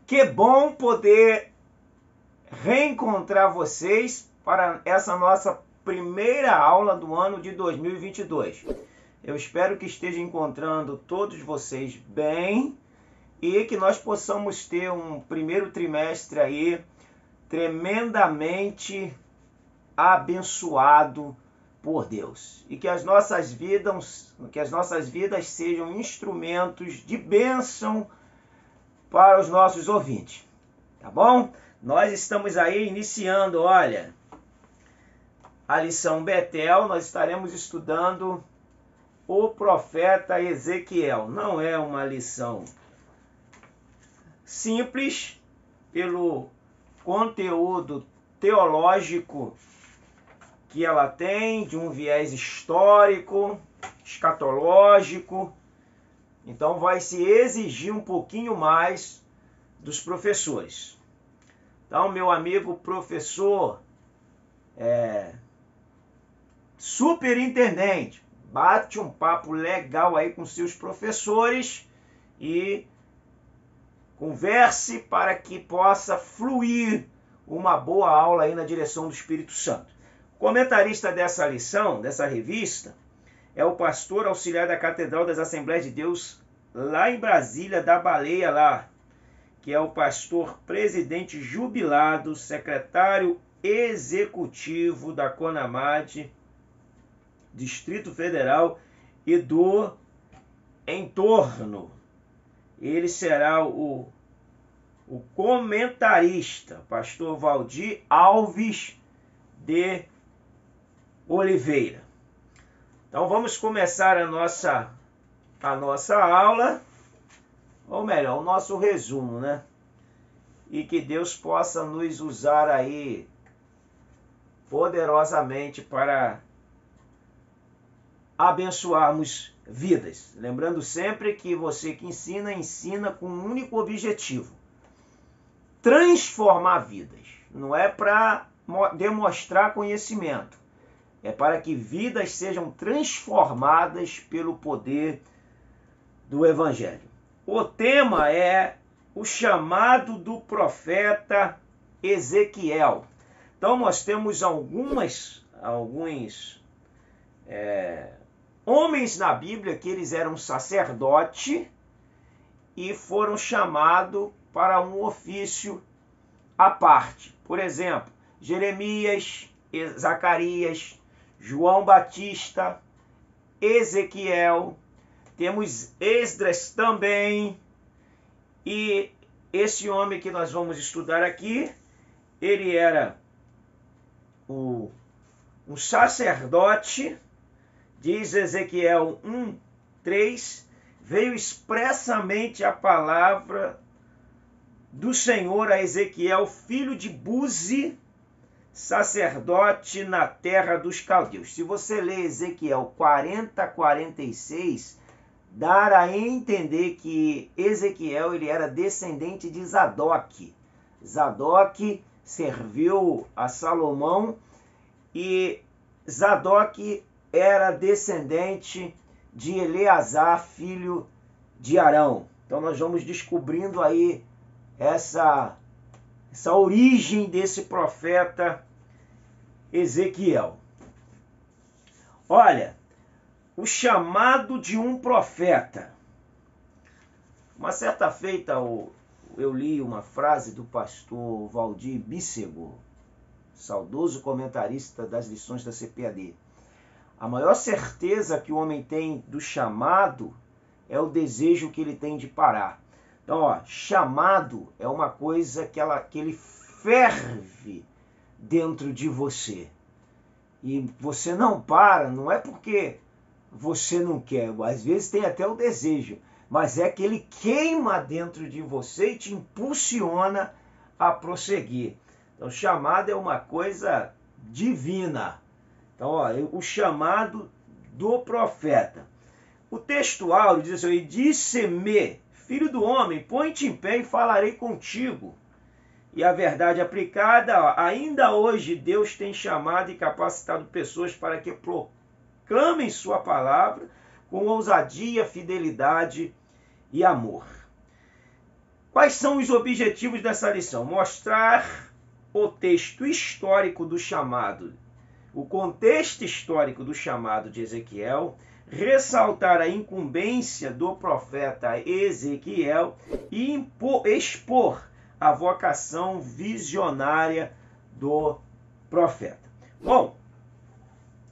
Que bom poder reencontrar vocês para essa nossa primeira aula do ano de 2022. Eu espero que esteja encontrando todos vocês bem e que nós possamos ter um primeiro trimestre aí tremendamente abençoado por Deus e que as nossas vidas sejam instrumentos de bênção para os nossos ouvintes, tá bom? Nós estamos aí iniciando, olha, a lição Betel. Nós estaremos estudando o profeta Ezequiel. Não é uma lição simples pelo conteúdo teológico que ela tem, de um viés histórico, escatológico. Então vai se exigir um pouquinho mais dos professores. Então, meu amigo professor, superintendente, bate um papo legal aí com seus professores e converse para que possa fluir uma boa aula aí na direção do Espírito Santo. O comentarista dessa lição, dessa revista, é o pastor auxiliar da Catedral das Assembleias de Deus, lá em Brasília, da Baleia lá, que é o pastor presidente jubilado, secretário executivo da CONAMAD, Distrito Federal e do entorno. Ele será o comentarista, pastor Valdir Alves de Oliveira. Então vamos começar a nossa aula, ou melhor, o nosso resumo, né? E que Deus possa nos usar aí poderosamente para abençoarmos vidas. Lembrando sempre que você que ensina, ensina com um único objetivo: transformar vidas. Não é para demonstrar conhecimento. É para que vidas sejam transformadas pelo poder do Evangelho. O tema é o chamado do profeta Ezequiel. Então nós temos alguns homens na Bíblia que eles eram sacerdote e foram chamados para um ofício à parte. Por exemplo, Jeremias, Zacarias, João Batista, Ezequiel, temos Esdras também, e esse homem que nós vamos estudar aqui, ele era um sacerdote, diz Ezequiel 1:3, veio expressamente a palavra do Senhor a Ezequiel, filho de Buzi, sacerdote na terra dos caldeus. Se você ler Ezequiel 40:46, dá a entender que Ezequiel ele era descendente de Zadok. Zadok serviu a Salomão e Zadok era descendente de Eleazar, filho de Arão. Então nós vamos descobrindo aí essa origem desse profeta Ezequiel. Olha, o chamado de um profeta. Uma certa feita eu li uma frase do pastor Valdir Bícego, saudoso comentarista das lições da CPAD. A maior certeza que o homem tem do chamado é o desejo que ele tem de parar. Então, chamado é uma coisa que ele ferve dentro de você. E você não para, não é porque você não quer, às vezes tem até o desejo, mas é que ele queima dentro de você e te impulsiona a prosseguir. Então, chamado é uma coisa divina. Então, o chamado do profeta. O texto áureo diz assim: e disse-me, filho do homem, põe-te em pé e falarei contigo. E a verdade aplicada, ainda hoje Deus tem chamado e capacitado pessoas para que proclamem sua palavra com ousadia, fidelidade e amor. Quais são os objetivos dessa lição? Mostrar o texto histórico do chamado, o contexto histórico do chamado de Ezequiel, ressaltar a incumbência do profeta Ezequiel e expor a vocação visionária do profeta. Bom,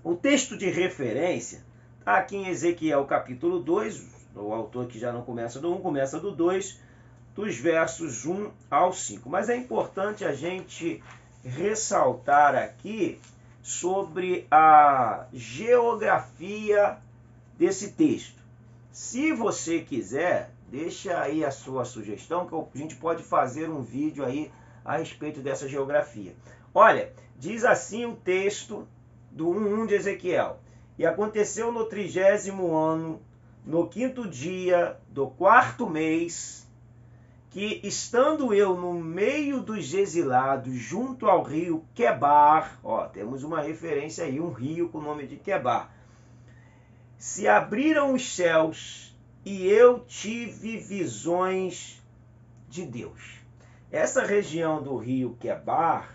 o texto de referência está aqui em Ezequiel capítulo 2, o autor que já não começa do 1, começa do 2, dos versos 1 ao 5. Mas é importante a gente ressaltar aqui sobre a geografia desse texto. Se você quiser, deixa aí a sua sugestão, que a gente pode fazer um vídeo aí a respeito dessa geografia. Olha, diz assim o texto do 1:1 de Ezequiel. E aconteceu no 30º ano, no 5º dia do 4º mês, que, estando eu no meio dos exilados, junto ao rio Quebar, ó, temos uma referência aí, um rio com o nome de Quebar, se abriram os céus e eu tive visões de Deus. Essa região do rio Quebar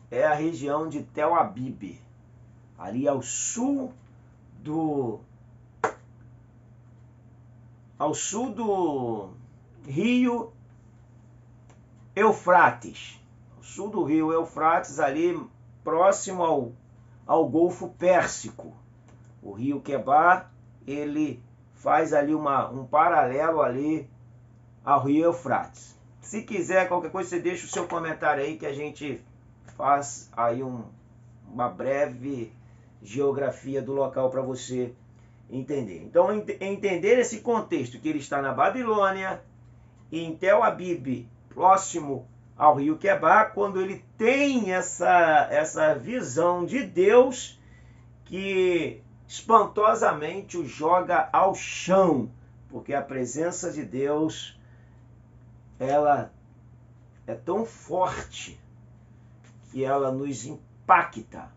é a região de Tel Abib, ali ao sul do rio Eufrates. Ao sul do rio Eufrates, ali próximo ao Golfo Pérsico. O rio Quebar, ele faz ali um paralelo ali ao rio Eufrates. Se quiser, qualquer coisa, você deixa o seu comentário aí que a gente faz aí uma breve geografia do local para você entender. Então, entender esse contexto, que ele está na Babilônia, em Tel Abib, próximo ao rio Quebar, quando ele tem essa visão de Deus que espantosamente o joga ao chão, porque a presença de Deus, ela é tão forte que ela nos impacta.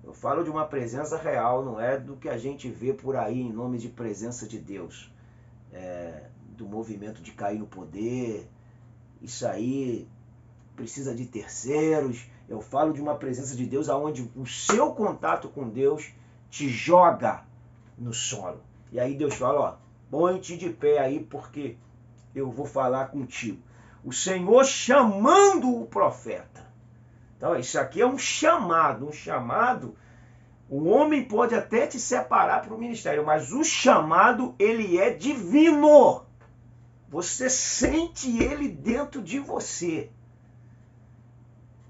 Eu falo de uma presença real, não é do que a gente vê por aí em nome de presença de Deus, do movimento de cair no poder. Isso aí precisa de terceiros. Eu falo de uma presença de Deus onde o seu contato com Deus te joga no solo. E aí Deus fala, ó, põe-te de pé aí porque eu vou falar contigo. O Senhor chamando o profeta. Então isso aqui é um chamado. O homem pode até te separar para o ministério, mas o chamado, ele é divino. Você sente ele dentro de você.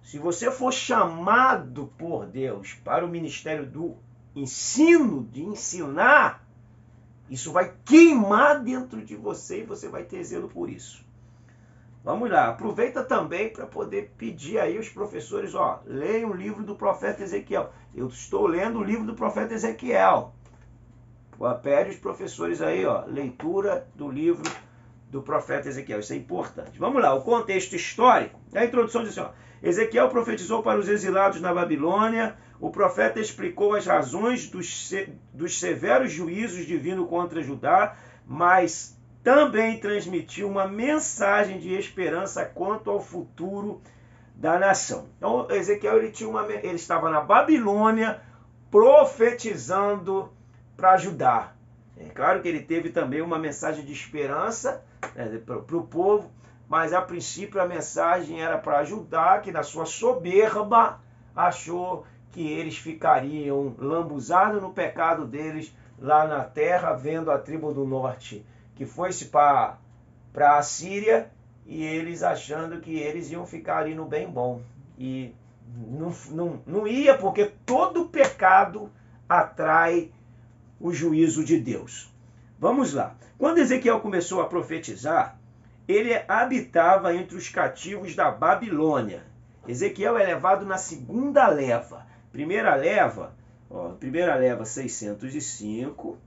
Se você for chamado por Deus para o ministério do ensino, de ensinar, isso vai queimar dentro de você e você vai ter zelo por isso. Vamos lá, aproveita também para poder pedir aí aos professores, ó, leiam o livro do profeta Ezequiel. Eu estou lendo o livro do profeta Ezequiel. Pede os professores aí, ó, leitura do livro do profeta Ezequiel. Isso é importante. Vamos lá, o contexto histórico. A introdução diz assim, ó, Ezequiel profetizou para os exilados na Babilônia. O profeta explicou as razões dos severos juízos divinos contra Judá, mas também transmitiu uma mensagem de esperança quanto ao futuro da nação. Então, Ezequiel ele estava na Babilônia profetizando para Judá. É claro que ele teve também uma mensagem de esperança para o povo, mas a princípio a mensagem era para Judá, que na sua soberba achou que eles ficariam lambuzados no pecado deles lá na terra, vendo a tribo do norte que foi-se para a Síria, e eles achando que eles iam ficar ali no bem bom. E não ia, porque todo pecado atrai o juízo de Deus. Vamos lá. Quando Ezequiel começou a profetizar, ele habitava entre os cativos da Babilônia. Ezequiel é levado na segunda leva. Primeira leva 605.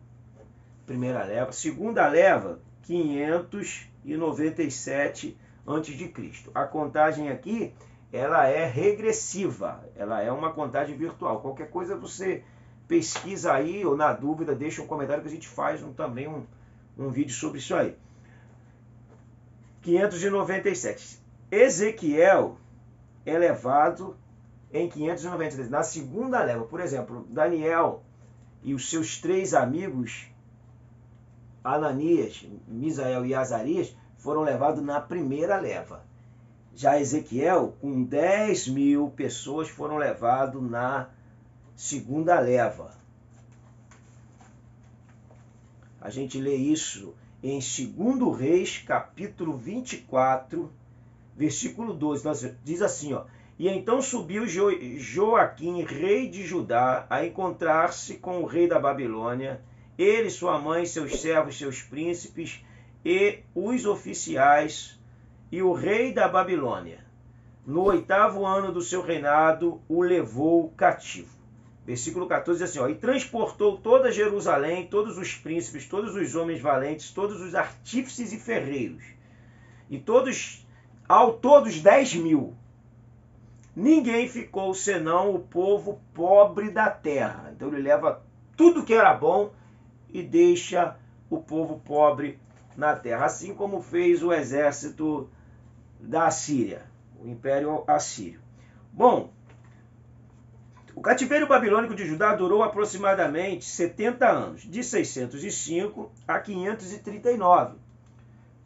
Primeira leva. Segunda leva, 597 a.C. A contagem aqui, ela é regressiva. Ela é uma contagem virtual. Qualquer coisa você pesquisa aí, ou na dúvida, deixa um comentário que a gente faz também um vídeo sobre isso aí. 597. Ezequiel é levado em 593. Na segunda leva, por exemplo, Daniel e os seus 3 amigos, Ananias, Misael e Azarias, foram levados na primeira leva. Já Ezequiel, com 10.000 pessoas, foram levados na segunda leva. A gente lê isso em 2 Reis, capítulo 24, versículo 12. Diz assim, ó: E então subiu Joaquim, rei de Judá, a encontrar-se com o rei da Babilônia, ele, sua mãe, seus servos, seus príncipes e os oficiais, e o rei da Babilônia. No 8º ano do seu reinado, o levou cativo. Versículo 14 diz assim, ó: E transportou toda Jerusalém, todos os príncipes, todos os homens valentes, todos os artífices e ferreiros, e todos, ao todos 10.000. Ninguém ficou senão o povo pobre da terra. Então ele leva tudo que era bom e deixa o povo pobre na terra, assim como fez o exército da Assíria, o Império Assírio. Bom, o cativeiro babilônico de Judá durou aproximadamente 70 anos, de 605 a 539,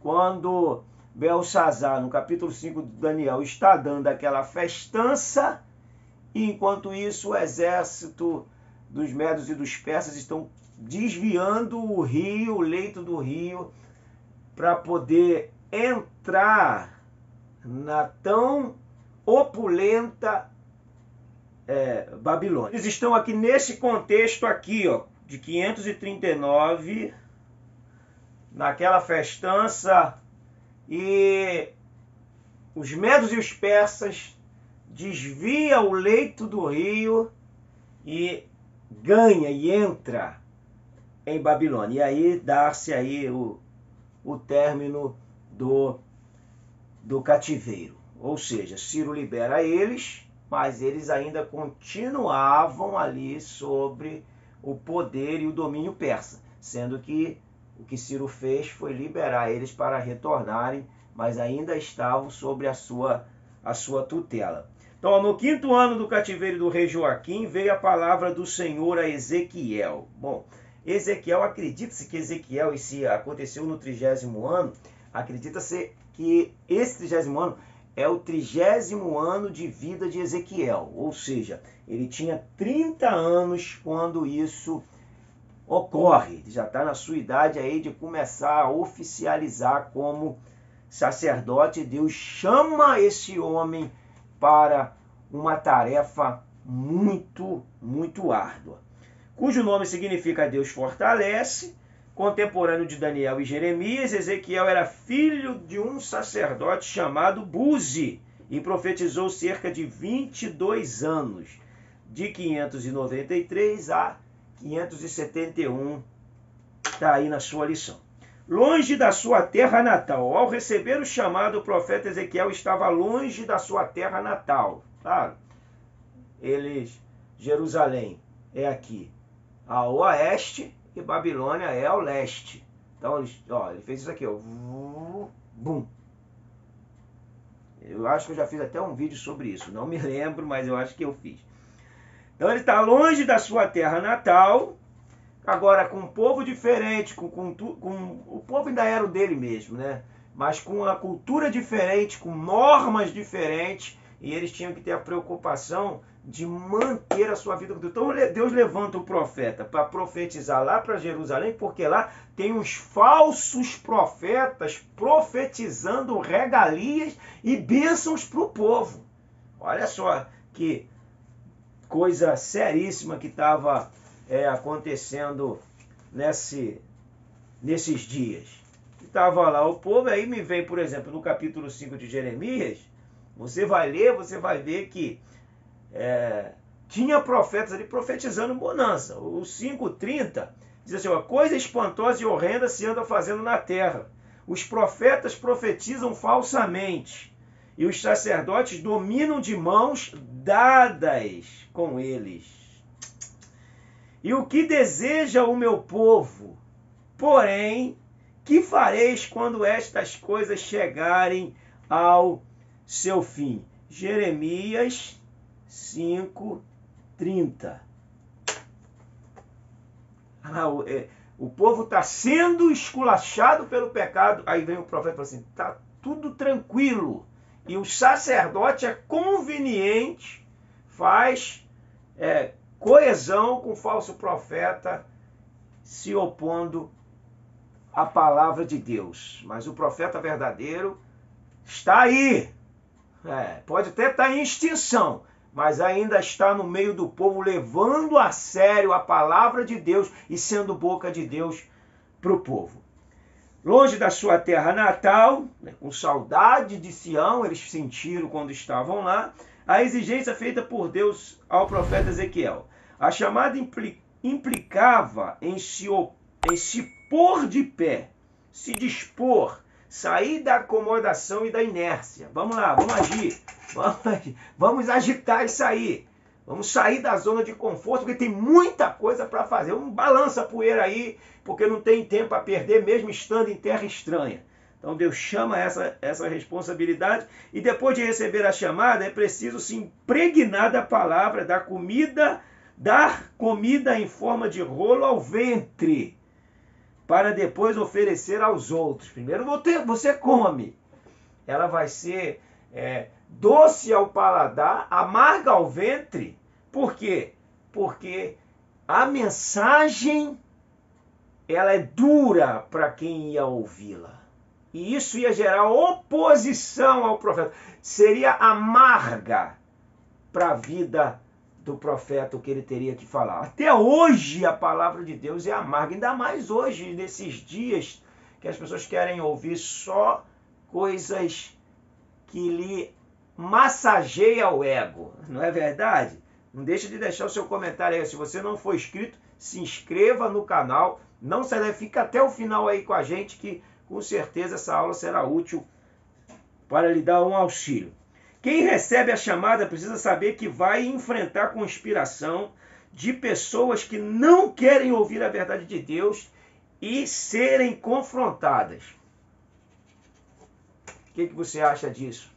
quando Belsazar, no capítulo 5 de Daniel, está dando aquela festança, e enquanto isso o exército dos medos e dos persas estão desviando o rio, o leito do rio, para poder entrar na tão opulenta Babilônia. Eles estão aqui nesse contexto aqui, ó, de 539, naquela festança, e os medos e os persas desviam o leito do rio e ganha e entra em Babilônia. E aí dá-se aí o término do cativeiro. Ou seja, Ciro libera eles, mas eles ainda continuavam ali sobre o poder e o domínio persa, sendo que o que Ciro fez foi liberar eles para retornarem, mas ainda estavam sobre a sua tutela. Então, no 5º ano do cativeiro do rei Joaquim, veio a palavra do Senhor a Ezequiel. Bom, Ezequiel, acredita-se que Ezequiel, e se aconteceu no 30º ano, acredita-se que esse 30º ano é o 30º ano de vida de Ezequiel, ou seja, ele tinha 30 anos quando isso ocorre. Ele já está na sua idade aí de começar a oficializar como sacerdote. Deus chama esse homem para uma tarefa muito, muito árdua, cujo nome significa Deus fortalece. Contemporâneo de Daniel e Jeremias, Ezequiel era filho de um sacerdote chamado Buzi e profetizou cerca de 22 anos, de 593 a 571, está aí na sua lição. Longe da sua terra natal. Ao receber o chamado, o profeta Ezequiel estava longe da sua terra natal. Claro, Jerusalém é aqui ao oeste e Babilônia é ao leste. Então ele fez isso aqui, ó, bum. Eu acho que eu já fiz até um vídeo sobre isso, não me lembro, mas eu acho que eu fiz. Então ele está longe da sua terra natal, agora com um povo diferente, com o povo ainda era o dele mesmo, né? Mas com uma cultura diferente, com normas diferentes, e eles tinham que ter a preocupação de manter a sua vida. Então Deus levanta o profeta para profetizar lá para Jerusalém, porque lá tem uns falsos profetas profetizando regalias e bênçãos para o povo. Olha só que coisa seríssima que estava acontecendo nesses dias. Estava lá o povo, aí me vem, por exemplo, no capítulo 5 de Jeremias, você vai ler, você vai ver que tinha profetas ali profetizando bonança. O 5:30 diz assim, ó, coisa espantosa e horrenda se anda fazendo na terra. Os profetas profetizam falsamente, e os sacerdotes dominam de mãos dadas com eles. E o que deseja o meu povo, porém, que fareis quando estas coisas chegarem ao seu fim? Jeremias 5:30. O povo está sendo esculachado pelo pecado. Aí vem o profeta e fala assim, está tudo tranquilo. E o sacerdote é conveniente, faz coesão com o falso profeta, se opondo à palavra de Deus. Mas o profeta verdadeiro está aí. Pode até estar em extinção, mas ainda está no meio do povo, levando a sério a palavra de Deus e sendo boca de Deus para o povo. Longe da sua terra natal, com saudade de Sião, eles sentiram quando estavam lá, a exigência feita por Deus ao profeta Ezequiel. A chamada implicava em se pôr de pé, se dispor, sair da acomodação e da inércia. Vamos lá, vamos agir. Vamos agitar e sair. Vamos sair da zona de conforto, porque tem muita coisa para fazer. Vamos balança a poeira aí, porque não tem tempo a perder, mesmo estando em terra estranha. Então Deus chama essa responsabilidade, e depois de receber a chamada, é preciso se impregnar da palavra, dar comida em forma de rolo ao ventre, para depois oferecer aos outros. Primeiro você come. Ela vai ser doce ao paladar, amarga ao ventre. Por quê? Porque a mensagem ela é dura para quem ia ouvi-la. E isso ia gerar oposição ao profeta. Seria amarga para a vida do profeta o que ele teria que falar. Até hoje a palavra de Deus é amarga, ainda mais hoje, nesses dias que as pessoas querem ouvir só coisas que lhe massageiam o ego. Não é verdade? Não deixe de deixar o seu comentário aí. Se você não for inscrito, se inscreva no canal. Não se deve, fica até o final aí com a gente, que com certeza essa aula será útil para lhe dar um auxílio. Quem recebe a chamada precisa saber que vai enfrentar conspiração de pessoas que não querem ouvir a verdade de Deus e serem confrontadas. O que você acha disso?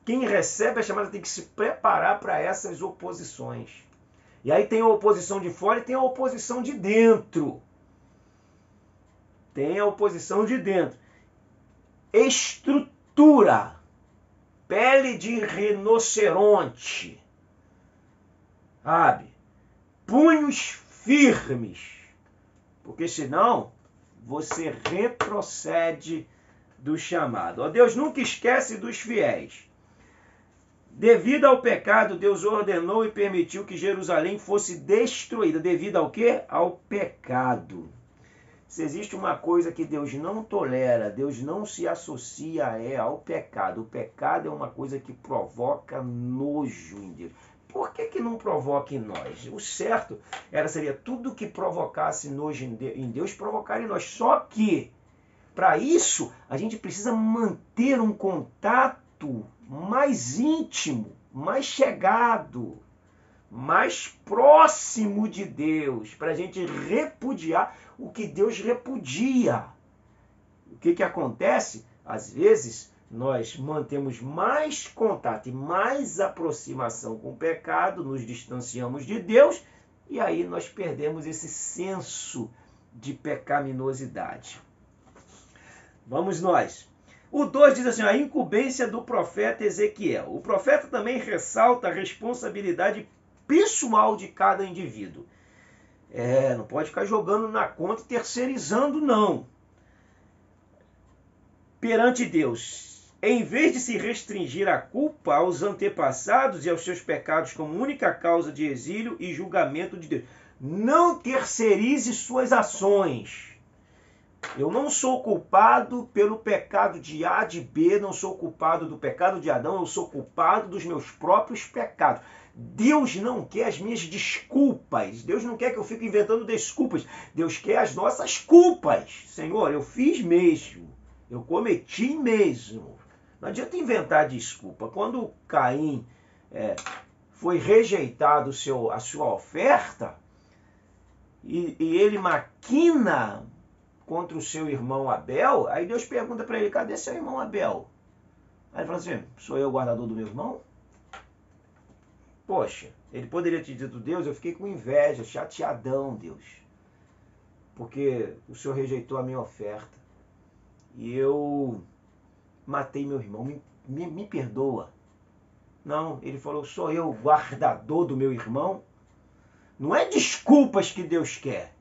Quem recebe a chamada tem que se preparar para essas oposições. E aí tem a oposição de fora e tem a oposição de dentro. Tem a oposição de dentro. Estrutura. Pele de rinoceronte. Sabe? Punhos firmes. Porque senão você retrocede do chamado. Ó, Deus nunca esquece dos fiéis. Devido ao pecado, Deus ordenou e permitiu que Jerusalém fosse destruída. Devido ao quê? Ao pecado. Se existe uma coisa que Deus não tolera, Deus não se associa ao pecado. O pecado é uma coisa que provoca nojo em Deus. Por que não provoca em nós? O certo seria tudo que provocasse nojo em Deus, provocar em nós. Só que, para isso, a gente precisa manter um contato mais íntimo, mais chegado, mais próximo de Deus, para a gente repudiar o que Deus repudia. O que acontece? Às vezes, nós mantemos mais contato e mais aproximação com o pecado, nos distanciamos de Deus, e aí nós perdemos esse senso de pecaminosidade. Vamos nós. O 2 diz assim, a incumbência do profeta Ezequiel. O profeta também ressalta a responsabilidade pessoal de cada indivíduo. Não pode ficar jogando na conta e terceirizando, não. Perante Deus, em vez de se restringir a culpa aos antepassados e aos seus pecados como única causa de exílio e julgamento de Deus, não terceirize suas ações. Eu não sou culpado pelo pecado de A, de B, não sou culpado do pecado de Adão, eu sou culpado dos meus próprios pecados. Deus não quer as minhas desculpas, Deus não quer que eu fique inventando desculpas, Deus quer as nossas culpas. Senhor, eu fiz mesmo, eu cometi mesmo. Não adianta inventar desculpa. Quando Caim foi rejeitado a sua oferta, e ele maquina contra o seu irmão Abel, aí Deus pergunta para ele, cadê seu irmão Abel? Aí ele fala assim, sou eu o guardador do meu irmão? Poxa, ele poderia ter dito, Deus, eu fiquei com inveja, chateadão, Deus, porque o Senhor rejeitou a minha oferta e eu matei meu irmão, me perdoa. Não, ele falou, sou eu o guardador do meu irmão? Não é desculpas que Deus quer.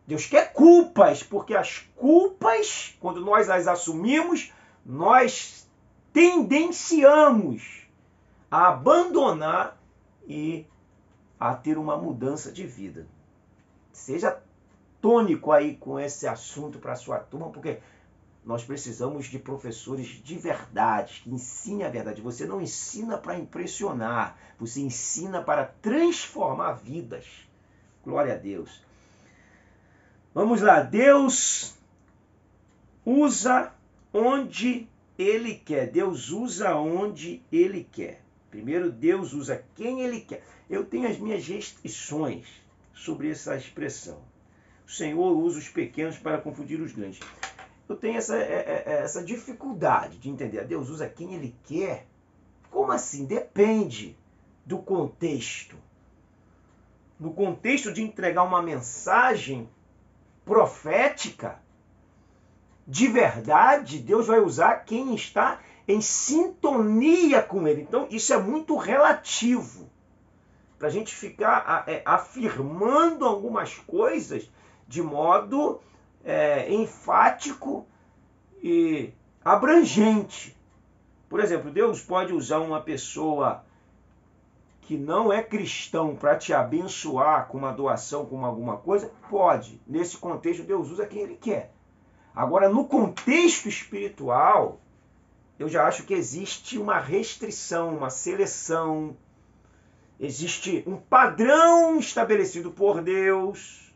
Deus quer culpas, porque as culpas, quando nós as assumimos, nós tendenciamos a abandonar e a ter uma mudança de vida. Seja tônico aí com esse assunto para a sua turma, porque nós precisamos de professores de verdade, que ensinem a verdade. Você não ensina para impressionar, você ensina para transformar vidas. Glória a Deus. Vamos lá, Deus usa onde Ele quer. Deus usa onde Ele quer. Primeiro, Deus usa quem Ele quer. Eu tenho as minhas restrições sobre essa expressão. O Senhor usa os pequenos para confundir os grandes. Eu tenho essa dificuldade de entender. Deus usa quem Ele quer. Como assim? Depende do contexto. No contexto de entregar uma mensagem profética, de verdade, Deus vai usar quem está em sintonia com Ele. Então, isso é muito relativo. Para a gente ficar afirmando algumas coisas de modo enfático e abrangente. Por exemplo, Deus pode usar uma pessoa que não é cristão para te abençoar com uma doação, com alguma coisa? Pode. Nesse contexto, Deus usa quem Ele quer. Agora, no contexto espiritual, eu já acho que existe uma restrição, uma seleção, existe um padrão estabelecido por Deus,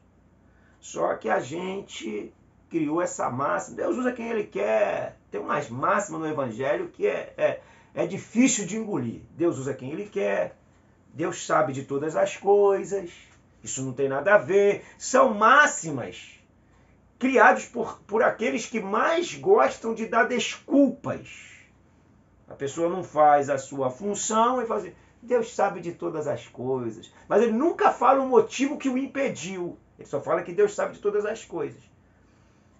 só que a gente criou essa máxima. Deus usa quem Ele quer. Tem umas máximas no Evangelho que é difícil de engolir. Deus usa quem Ele quer. Deus sabe de todas as coisas. Isso não tem nada a ver. São máximas criadas por aqueles que mais gostam de dar desculpas. A pessoa não faz a sua função e fala assim, Deus sabe de todas as coisas. Mas ele nunca fala o motivo que o impediu. Ele só fala que Deus sabe de todas as coisas.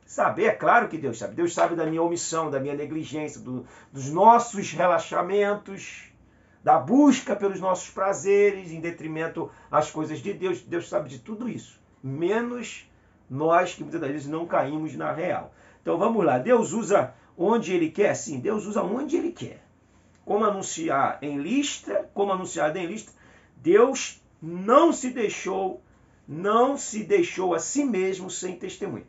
Saber, é claro que Deus sabe. Deus sabe da minha omissão, da minha negligência, dos nossos relaxamentos, da busca pelos nossos prazeres em detrimento às coisas de Deus. Deus sabe de tudo isso. Menos nós que muitas das vezes não caímos na real. Então vamos lá. Deus usa onde Ele quer? Sim, Deus usa onde Ele quer. Como anunciado em Listra, Deus não se deixou a si mesmo sem testemunha.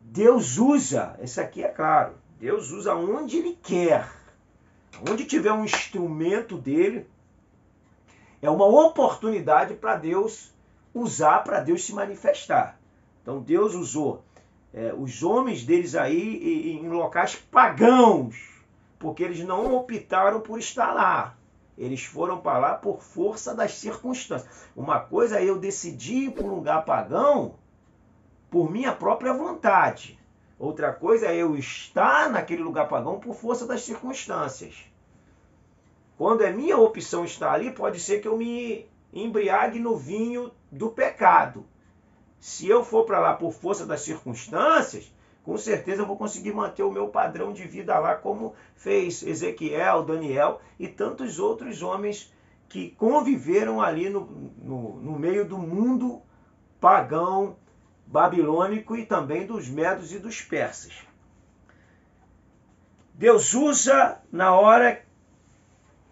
Deus usa, isso aqui é claro, Deus usa onde Ele quer. Onde tiver um instrumento dele, é uma oportunidade para Deus usar, para Deus se manifestar. Então Deus usou os homens deles aí em locais pagãos, porque eles não optaram por estar lá. Eles foram para lá por força das circunstâncias. Uma coisa é eu decidir ir para um lugar pagão por minha própria vontade. Outra coisa é eu estar naquele lugar pagão por força das circunstâncias. Quando é minha opção estar ali, pode ser que eu me embriague no vinho do pecado. Se eu for para lá por força das circunstâncias, com certeza eu vou conseguir manter o meu padrão de vida lá, como fez Ezequiel, Daniel e tantos outros homens que conviveram ali no meio do mundo pagão, babilônico e também dos medos e dos persas. Deus usa na hora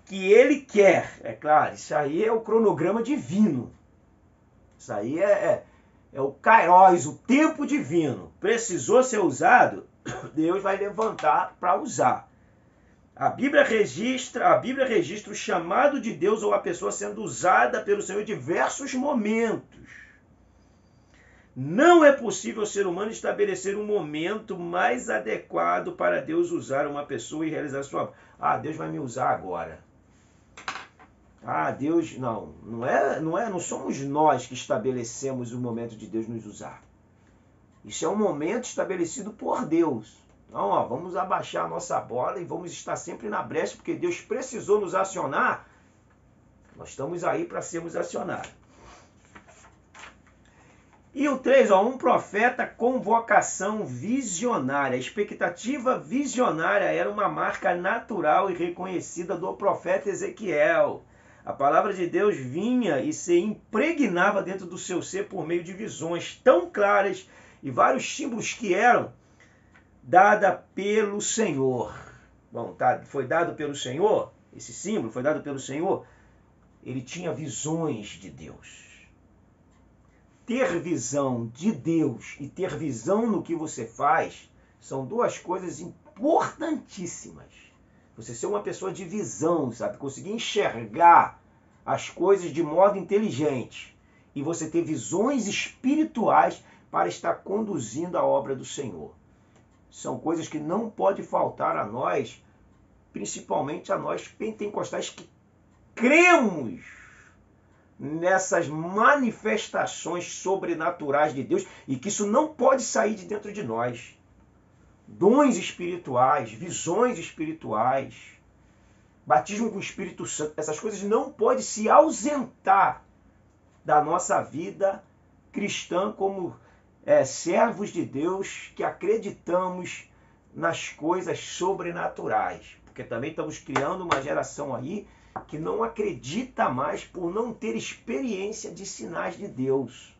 que Ele quer. É claro, isso aí é o cronograma divino. Isso aí é o kairos, o tempo divino. Precisou ser usado, Deus vai levantar para usar. A Bíblia registra o chamado de Deus ou a pessoa sendo usada pelo Senhor em diversos momentos. Não é possível o ser humano estabelecer um momento mais adequado para Deus usar uma pessoa e realizar sua obra. Ah, Deus vai me usar agora. Ah, Deus, não somos nós que estabelecemos o momento de Deus nos usar. Isso é um momento estabelecido por Deus. Então, ó, vamos abaixar a nossa bola e vamos estar sempre na brecha, porque Deus precisou nos acionar. Nós estamos aí para sermos acionados. E o 3, ó, um profeta com vocação visionária. A expectativa visionária era uma marca natural e reconhecida do profeta Ezequiel. A palavra de Deus vinha e se impregnava dentro do seu ser por meio de visões tão claras e vários símbolos que eram dada pelo Senhor. Bom, tá, foi dado pelo Senhor, esse símbolo foi dado pelo Senhor. Ele tinha visões de Deus. Ter visão de Deus e ter visão no que você faz são duas coisas importantíssimas. Você ser uma pessoa de visão, sabe? Conseguir enxergar as coisas de modo inteligente. E você ter visões espirituais para estar conduzindo a obra do Senhor. São coisas que não pode faltar a nós, principalmente a nós pentecostais que cremos nessas manifestações sobrenaturais de Deus e que isso não pode sair de dentro de nós. Dons espirituais, visões espirituais, batismo com o Espírito Santo, essas coisas não podem se ausentar da nossa vida cristã como servos de Deus que acreditamos nas coisas sobrenaturais. Porque também estamos criando uma geração aí que não acredita mais por não ter experiência de sinais de Deus.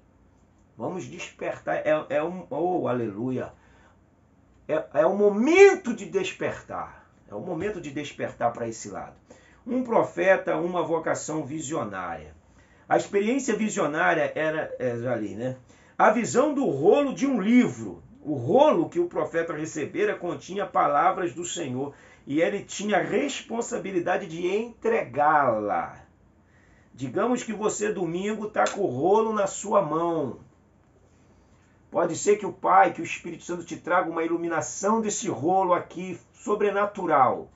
Vamos despertar. Oh, aleluia. É o momento de despertar. É o momento de despertar para esse lado. Um profeta, uma vocação visionária. A experiência visionária era ali, né? A visão do rolo de um livro. O rolo que o profeta recebera continha palavras do Senhor e ele tinha a responsabilidade de entregá-la. Digamos que você domingo está com o rolo na sua mão. Pode ser que o Pai, que o Espírito Santo te traga uma iluminação desse rolo aqui, sobrenatural.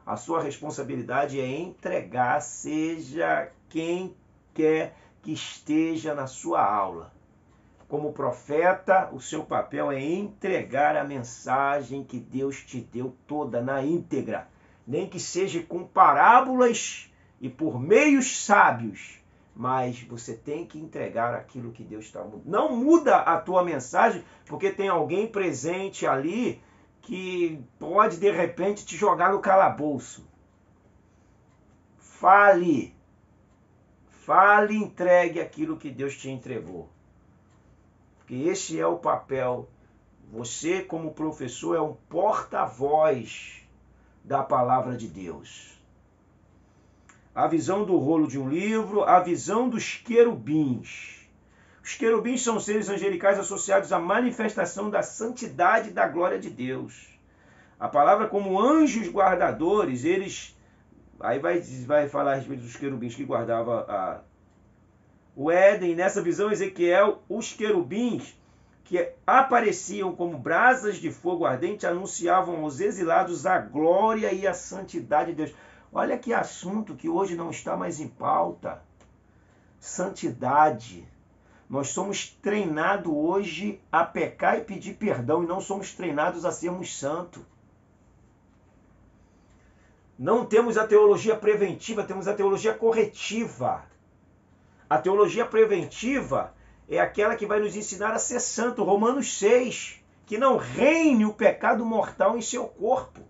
A sua responsabilidade é entregar, seja quem quer que esteja na sua aula. Como profeta, o seu papel é entregar a mensagem que Deus te deu toda na íntegra. Nem que seja com parábolas e por meios sábios. Mas você tem que entregar aquilo que Deus está mudando. Não muda a tua mensagem porque tem alguém presente ali que pode de repente te jogar no calabouço. Fale. Fale e entregue aquilo que Deus te entregou. Porque esse é o papel. Você, como professor, é um porta-voz da palavra de Deus. A visão do rolo de um livro, a visão dos querubins. Os querubins são seres angelicais associados à manifestação da santidade e da glória de Deus. A palavra como anjos guardadores, eles... Aí vai falar a respeito dos querubins que guardavam o Éden. Nessa visão, Ezequiel, os querubins que apareciam como brasas de fogo ardente anunciavam aos exilados a glória e a santidade de Deus. Olha que assunto que hoje não está mais em pauta. Santidade. Nós somos treinados hoje a pecar e pedir perdão e não somos treinados a sermos santos. Não temos a teologia preventiva, temos a teologia corretiva. A teologia preventiva é aquela que vai nos ensinar a ser santo. Romanos 6, que não reine o pecado mortal em seu corpo.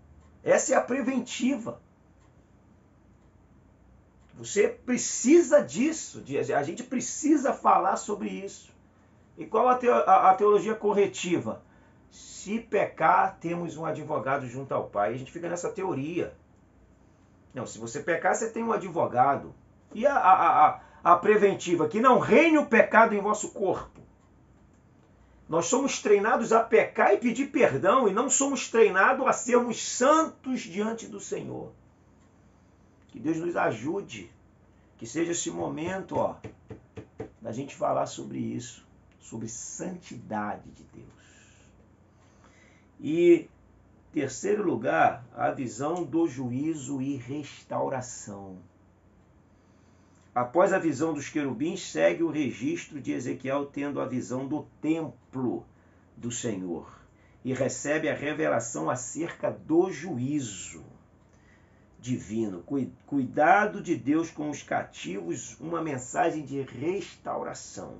Essa é a preventiva. Você precisa disso, a gente precisa falar sobre isso. E qual a teologia corretiva? Se pecar, temos um advogado junto ao Pai. A gente fica nessa teoria. Não, se você pecar, você tem um advogado. E a preventiva? Que não reine o pecado em vosso corpo. Nós somos treinados a pecar e pedir perdão e não somos treinados a sermos santos diante do Senhor. Que Deus nos ajude. Que seja esse momento, da gente falar sobre isso. Sobre santidade de Deus. E, terceiro lugar, a visão do juízo e restauração. Após a visão dos querubins, segue o registro de Ezequiel tendo a visão do templo, do Senhor e recebe a revelação acerca do juízo divino. Cuidado de Deus com os cativos, uma mensagem de restauração.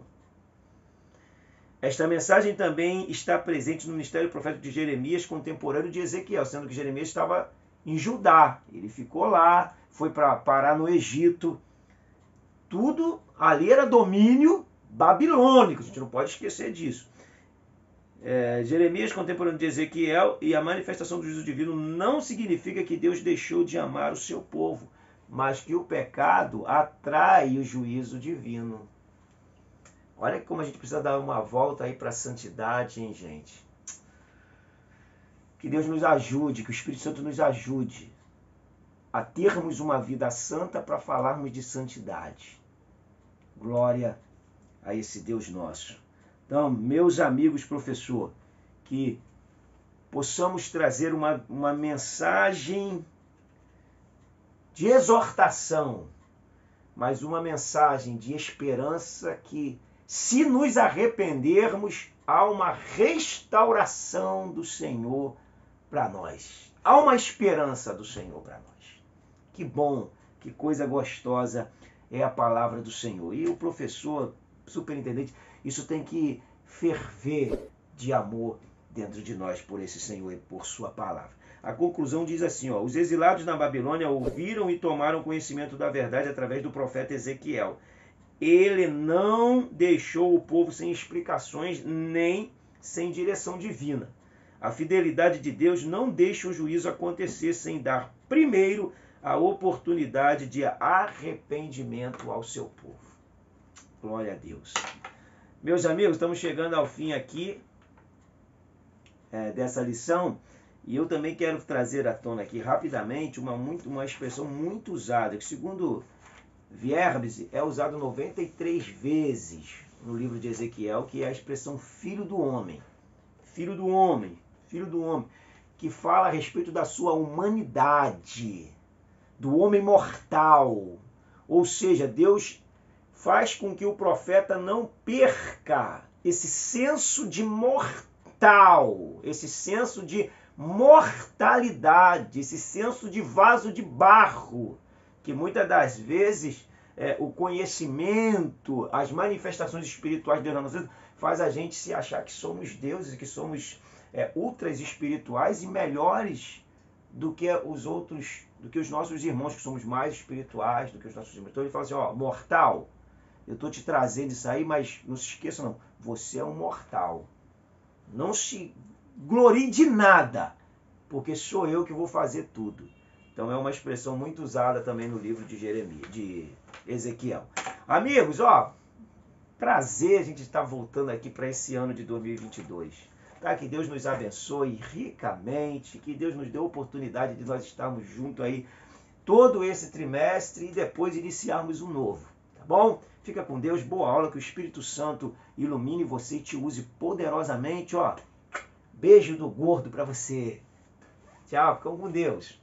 Esta mensagem também está presente no ministério profético de Jeremias, contemporâneo de Ezequiel, sendo que Jeremias estava em Judá. Ele ficou lá, foi para parar no Egito. Tudo ali era domínio babilônico, a gente não pode esquecer disso. Jeremias, contemporâneo de Ezequiel, e a manifestação do juízo divino não significa que Deus deixou de amar o seu povo, mas que o pecado atrai o juízo divino. Olha como a gente precisa dar uma volta aí para a santidade, hein, gente? Que Deus nos ajude, que o Espírito Santo nos ajude a termos uma vida santa para falarmos de santidade. Glória a esse Deus nosso. Então, meus amigos, professor, que possamos trazer uma mensagem de exortação, mas uma mensagem de esperança que, se nos arrependermos, há uma restauração do Senhor para nós. Há uma esperança do Senhor para nós. Que bom, que coisa gostosa é a palavra do Senhor. E o professor, superintendente, isso tem que ferver de amor dentro de nós por esse Senhor e por sua palavra. A conclusão diz assim, os exilados na Babilônia ouviram e tomaram conhecimento da verdade através do profeta Ezequiel. Ele não deixou o povo sem explicações nem sem direção divina. A fidelidade de Deus não deixa o juízo acontecer sem dar primeiro a oportunidade de arrependimento ao seu povo. Glória a Deus. Meus amigos, estamos chegando ao fim aqui dessa lição, e eu também quero trazer à tona aqui rapidamente uma expressão muito usada, que segundo Vierbes é usado 93 vezes no livro de Ezequiel, que é a expressão filho do homem. Filho do homem, filho do homem, que fala a respeito da sua humanidade, do homem mortal. Ou seja, Deus faz com que o profeta não perca esse senso de mortal, esse senso de mortalidade, esse senso de vaso de barro, que muitas das vezes o conhecimento, as manifestações espirituais de Deus na nossa vida faz a gente se achar que somos deuses, que somos ultras espirituais e melhores do que os outros, do que os nossos irmãos, que somos mais espirituais do que os nossos irmãos. Então ele fala assim, mortal, eu estou te trazendo isso aí, mas não se esqueça não, você é um mortal. Não se glorie de nada, porque sou eu que vou fazer tudo. Então é uma expressão muito usada também no livro de Jeremias, de Ezequiel. Amigos, prazer a gente estar voltando aqui para esse ano de 2022. Tá? Que Deus nos abençoe ricamente, que Deus nos dê a oportunidade de nós estarmos juntos aí todo esse trimestre e depois iniciarmos um novo. Tá bom? Fica com Deus, boa aula, que o Espírito Santo ilumine você e te use poderosamente. Beijo do gordo para você. Tchau, ficam com Deus.